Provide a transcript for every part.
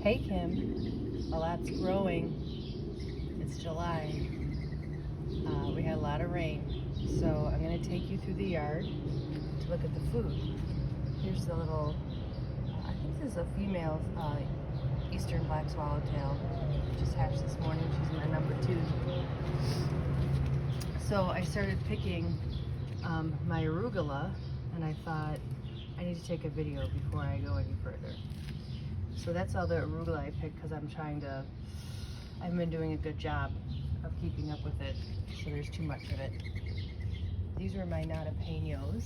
Hey Kim, a lot's growing. It's July. We had a lot of rain, so I'm going to take you through the yard to look at the food. Here's the little, I think this is a female eastern black swallowtail. Just hatched this morning. She's my number 2. So I started picking my arugula, and I thought I need to take a video before I go any further. So that's all the arugula I picked because I haven't been doing a good job of keeping up with it, so there's too much of it. These are my jalapenos.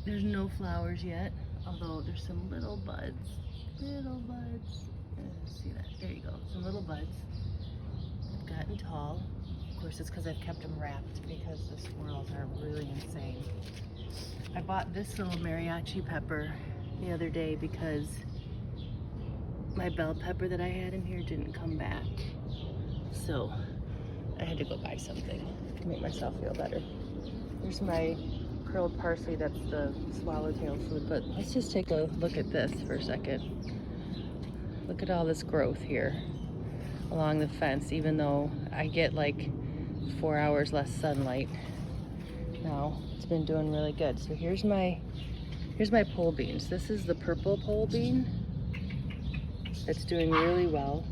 There's no flowers yet, although there's some little buds. See that? There you go, some little buds. They've gotten tall. Of course, it's because I've kept them wrapped because the squirrels are really insane. I bought this little mariachi pepper the other day because my bell pepper that I had in here didn't come back. So I had to go buy something to make myself feel better. Here's my curled parsley, that's the swallowtail food, but let's just take a look at this for a second. Look at all this growth here along the fence, even though I get like 4 hours less sunlight now. It's been doing really good. So here's my pole beans. This is the purple pole bean. It's doing really well.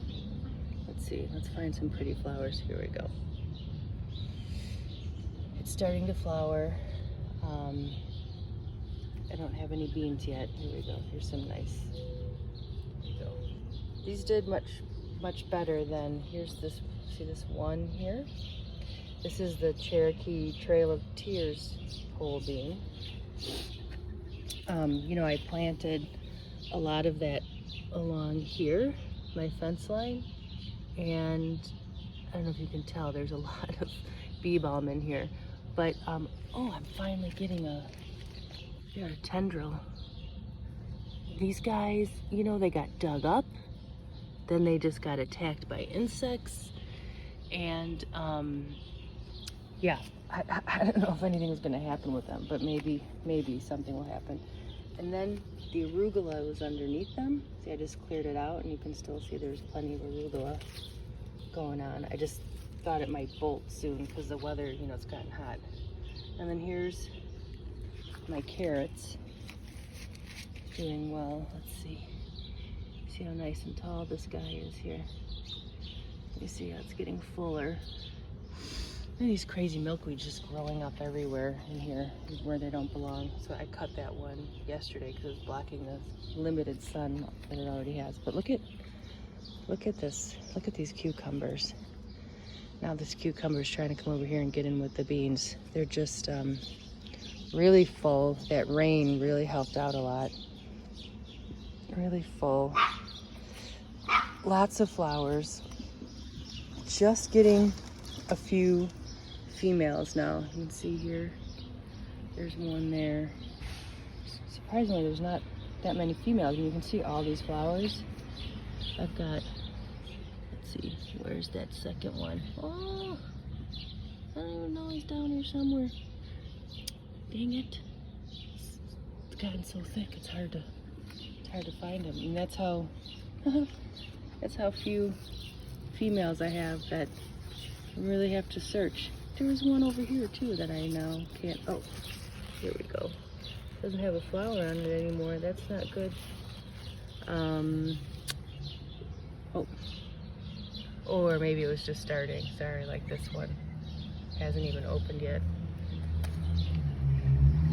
Let's see, let's find some pretty flowers. Here we go. It's starting to flower. I don't have any beans yet. Here we go. Here's some nice. Here we go. These did much better than, here's this, see this one here? This is the Cherokee Trail of Tears pole bean. You know, I planted a lot of that along here, my fence line, and I don't know if you can tell, there's a lot of bee balm in here, but oh, I'm finally getting a tendril. These guys, you know, they got dug up, then they just got attacked by insects, and yeah, I don't know if anything was going to happen with them, but maybe something will happen. And then the arugula was underneath them. See, I just cleared it out and you can still see there's plenty of arugula going on. I just thought it might bolt soon because the weather, you know, it's gotten hot. And then here's my carrots doing well. Let's see. See how nice and tall this guy is here. You see how it's getting fuller. And these crazy milkweeds just growing up everywhere in here where they don't belong. So I cut that one yesterday because it's blocking the limited sun that it already has. But look at this. Look at these cucumbers. Now this cucumber's trying to come over here and get in with the beans. They're just really full. That rain really helped out a lot. Really full. Lots of flowers. Just getting a few females now. You can see here, there's one there. Surprisingly, there's not that many females, and you can see all these flowers. I've got, let's see, where's that second one? Oh, I don't even know, he's down here somewhere. Dang it. It's gotten so thick, it's hard to find him. And that's how few females I have that I really have to search. There was one over here too that I now can't, oh, here we go. Doesn't have a flower on it anymore, that's not good. Oh, or maybe it was just starting, sorry, like this one. Hasn't even opened yet.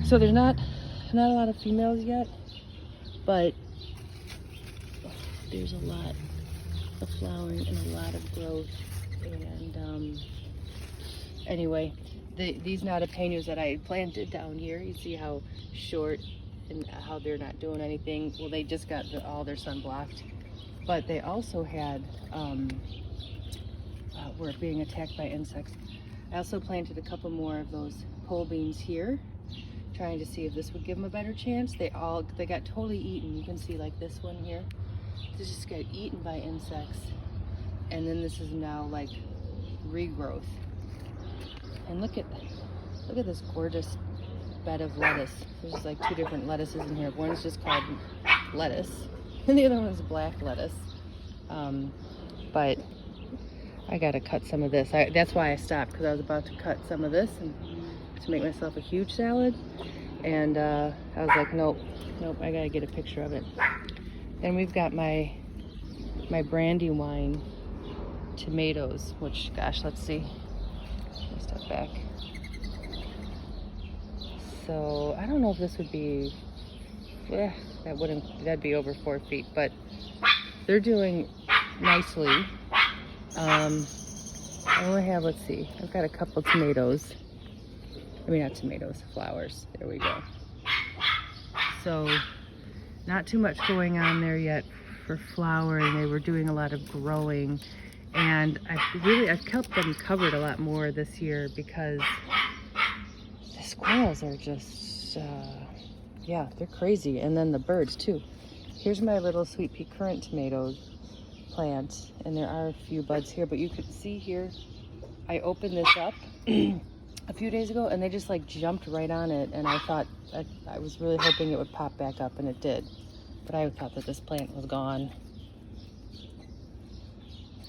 So there's not a lot of females yet, but there's a lot of flowering and a lot of growth. And anyway, these jalapenos that I planted down here, you see how short and how they're not doing anything. Well, they just got all their sun blocked, but they also had were being attacked by insects. I also planted a couple more of those pole beans here, trying to see if this would give them a better chance. They got totally eaten. You can see like this one here, they just got eaten by insects. And then this is now like regrowth. And look at this gorgeous bed of lettuce. There's like 2 different lettuces in here. One is just called lettuce, and the other one is black lettuce. But I gotta cut some of this. That's why I stopped, because I was about to cut some of this and to make myself a huge salad. And I was like, nope, I gotta get a picture of it. Then we've got my Brandywine tomatoes, which, gosh, let's see. Let me step back. So I don't know if this would be, that'd be over 4 feet, but they're doing nicely. I only have, let's see, I've got a couple tomatoes. I mean, not tomatoes, flowers. There we go. So not too much going on there yet for flowering. They were doing a lot of growing, and I've kept them covered a lot more this year because the squirrels are just, yeah, they're crazy. And then the birds too. Here's my little sweet pea currant tomatoes plant, and there are a few buds here, but you can see here, I opened this up a few days ago and they just like jumped right on it, and I thought, I was really hoping it would pop back up, and it did, but I thought that this plant was gone.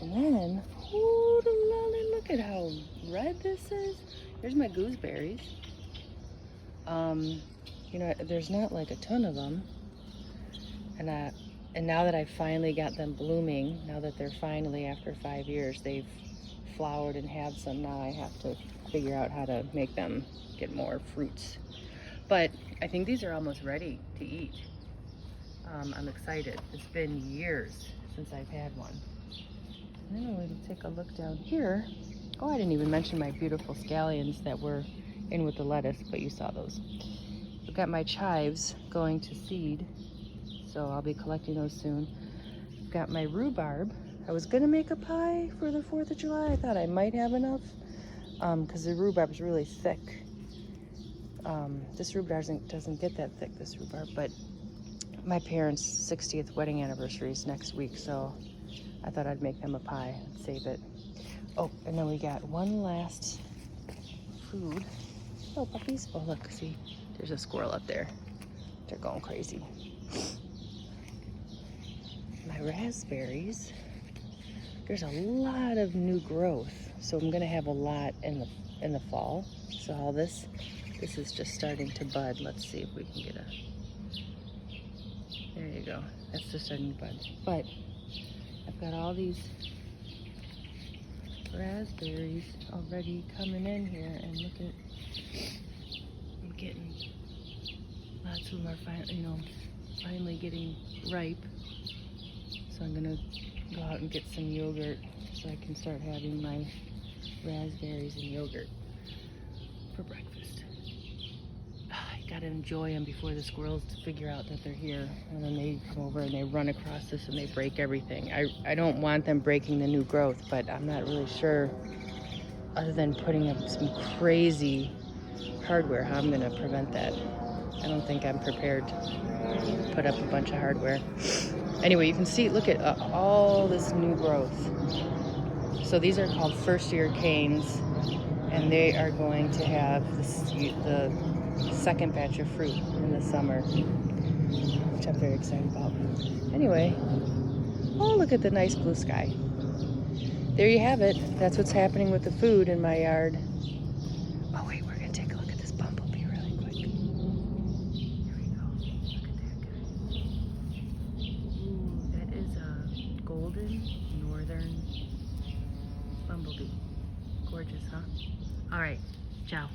And then, oh, look at how red this is. Here's my gooseberries. You know, there's not like a ton of them, and now that I finally got them blooming, now that they're finally, after 5 years, they've flowered and have some, now I have to figure out how to make them get more fruits. But I think these are almost ready to eat. I'm excited. It's been years since I've had one. And then we'll take a look down here. Oh, I didn't even mention my beautiful scallions that were in with the lettuce, but you saw those. I've got my chives going to seed, so I'll be collecting those soon. I've got my rhubarb. I was gonna make a pie for the 4th of July. I thought I might have enough, because the rhubarb is really thick. This rhubarb doesn't get that thick, this rhubarb, but my parents' 60th wedding anniversary is next week, so I thought I'd make them a pie and save it. Oh, and then we got one last food. Oh, puppies. Oh, look, see, there's a squirrel up there. They're going crazy. My raspberries. There's a lot of new growth, so I'm gonna have a lot in the fall. So all this is just starting to bud. Let's see if we can get there you go. That's just starting to bud. But I've got all these raspberries already coming in here, and look at, I'm getting lots of them are finally getting ripe. So I'm gonna go out and get some yogurt so I can start having my raspberries and yogurt for breakfast. I gotta enjoy them before the squirrels figure out that they're here, and then they come over and they run across this and they break everything. I don't want them breaking the new growth, but I'm not really sure, other than putting up some crazy hardware, how I'm gonna prevent that. I don't think I'm prepared to put up a bunch of hardware. Anyway, you can see, look at all this new growth. So these are called first-year canes, and they are going to have the second batch of fruit in the summer, which I'm very excited about. Anyway, oh, look at the nice blue sky. There you have it. That's what's happening with the food in my yard. Oh wait, we're gonna take a look at this bumblebee really quick. Here we go. Look at that guy. Ooh, that is a golden northern bumblebee. Gorgeous, huh? All right, ciao.